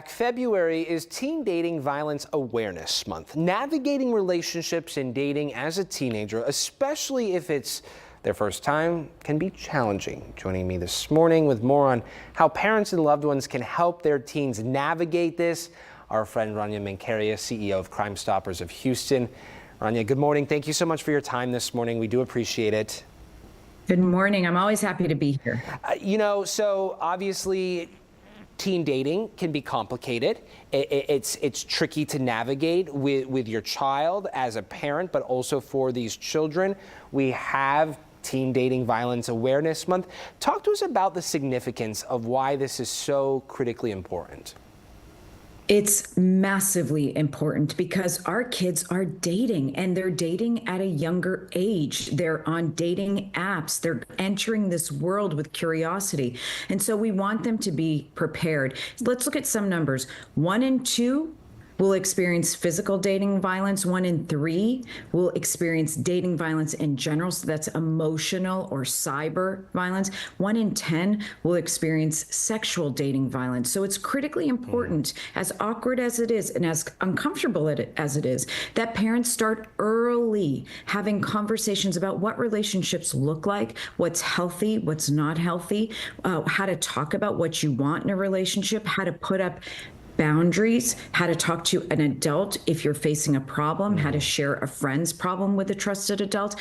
February is Teen Dating Violence Awareness Month. Navigating relationships and dating as a teenager, especially if it's their first time, can be challenging. Joining me this morning with more on how parents and loved ones can help their teens navigate this, our friend Rania Mankarious, CEO of Crime Stoppers of Houston. Rania, good morning. Thank you so much for your time this morning. We do appreciate it. Good morning. I'm always happy to be here. So obviously, teen dating can be complicated. It's tricky to navigate with your child as a parent, but also for these children. We have Teen Dating Violence Awareness Month. Talk to us about the significance of why this is so critically important. It's massively important because our kids are dating, and they're dating at a younger age. They're on dating apps. They're entering this world with curiosity. And so we want them to be prepared. Let's look at some numbers. 1 in 2 will experience physical dating violence. 1 in 3 will experience dating violence in general. So that's emotional or cyber violence. 1 in 10 will experience sexual dating violence. So it's critically important, as awkward as it is and as uncomfortable as it is, that parents start early having conversations about what relationships look like, what's healthy, what's not healthy, how to talk about what you want in a relationship, how to put up boundaries, how to talk to an adult if you're facing a problem, how to share a friend's problem with a trusted adult.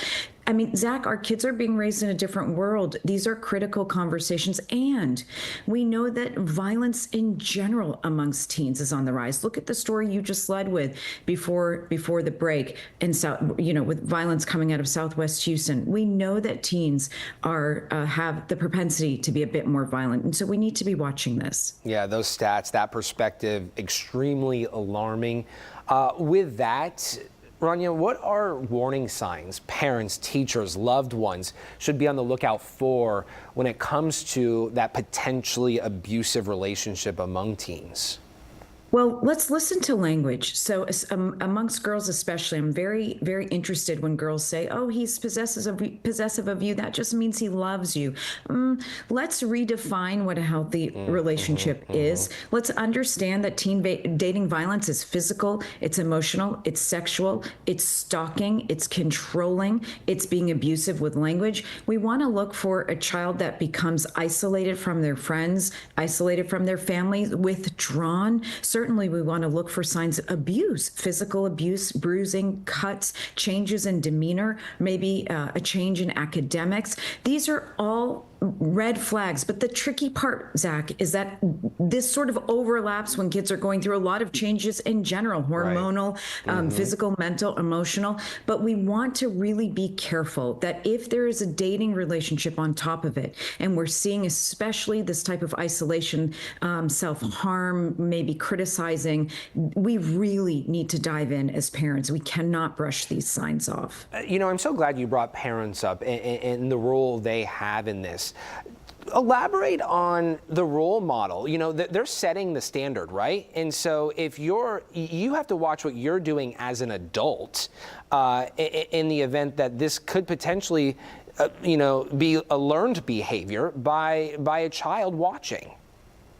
I mean, Zach, our kids are being raised in a different world. These are critical conversations. And we know that violence in general amongst teens is on the rise. Look at the story you just led with before the break with violence coming out of Southwest Houston. We know that teens have the propensity to be a bit more violent. And so we need to be watching this. Yeah, those stats, that perspective, extremely alarming. With that, Rania, what are warning signs parents, teachers, loved ones should be on the lookout for when it comes to that potentially abusive relationship among teens? Well, let's listen to language. So amongst girls especially, I'm very, very interested when girls say, oh, he's possessive of you. That just means he loves you. Let's redefine what a healthy relationship is. Let's understand that teen dating violence is physical, it's emotional, it's sexual, it's stalking, it's controlling, it's being abusive with language. We want to look for a child that becomes isolated from their friends, isolated from their family, withdrawn. Certainly, we want to look for signs of abuse, physical abuse, bruising, cuts, changes in demeanor, maybe a change in academics. These are all red flags. But the tricky part, Zach, is that this sort of overlaps when kids are going through a lot of changes in general, hormonal, physical, mental, emotional. But we want to really be careful that if there is a dating relationship on top of it, and we're seeing especially this type of isolation, self-harm, maybe criticizing, we really need to dive in as parents. We cannot brush these signs off. I'm so glad you brought parents up and the role they have in this. Elaborate on the role model. They're setting the standard, right? And so if you have to watch what you're doing as an adult in the event that this could potentially, be a learned behavior by a child watching.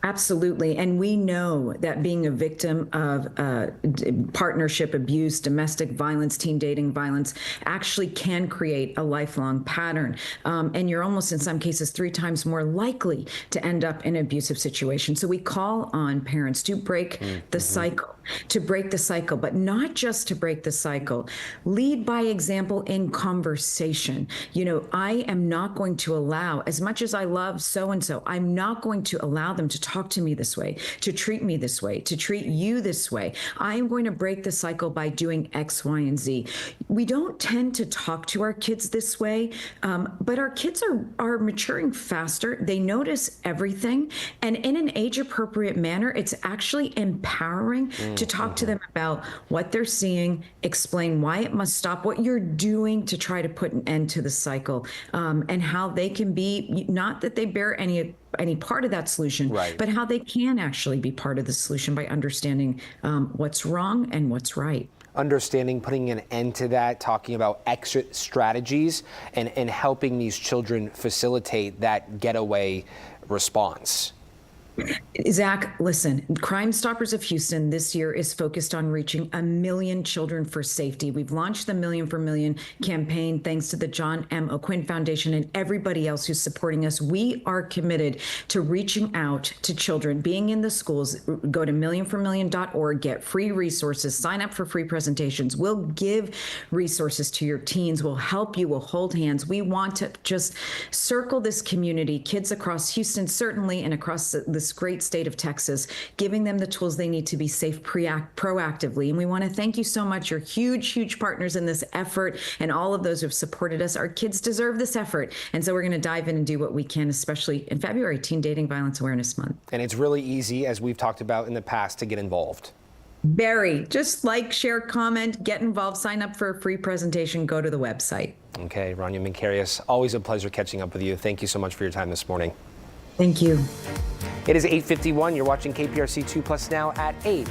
Absolutely. And we know that being a victim of partnership abuse, domestic violence, teen dating violence actually can create a lifelong pattern. And you're almost in some cases 3 times more likely to end up in an abusive situation. So we call on parents to break the cycle, but not just to break the cycle. Lead by example in conversation. I am not going to allow, as much as I love so-and-so, I'm not going to allow them to talk to me this way, to treat me this way, to treat you this way. I am going to break the cycle by doing X, Y, and Z. We don't tend to talk to our kids this way, but our kids are maturing faster. They notice everything. And in an age-appropriate manner, it's actually empowering to talk to them about what they're seeing, explain why it must stop, what you're doing to try to put an end to the cycle, and how they can be, not that they bear any part of that solution, but how they can actually be part of the solution by understanding what's wrong and what's right. Understanding, putting an end to that, talking about exit strategies, and helping these children facilitate that getaway response. Zach, listen, Crime Stoppers of Houston this year is focused on reaching 1 million children for safety. We've launched the Million for Million campaign thanks to the John M. O'Quinn Foundation and everybody else who's supporting us. We are committed to reaching out to children, being in the schools. Go to millionformillion.org, get free resources, sign up for free presentations. We'll give resources to your teens. We'll help you. We'll hold hands. We want to just circle this community, kids across Houston, certainly, and across this great state of Texas, giving them the tools they need to be safe proactively. And we want to thank you so much. You're huge partners in this effort, and all of those who have supported us. Our kids deserve this effort. And so we're going to dive in and do what we can, especially in February, Teen Dating Violence Awareness Month. And it's really easy, as we've talked about in the past, to get involved. Very. Just like, share, comment, get involved, sign up for a free presentation, go to the website. Okay, Rania Mankarious, always a pleasure catching up with you. Thank you so much for your time this morning. Thank you. It is 8:51. You're watching KPRC 2 Plus now at 8.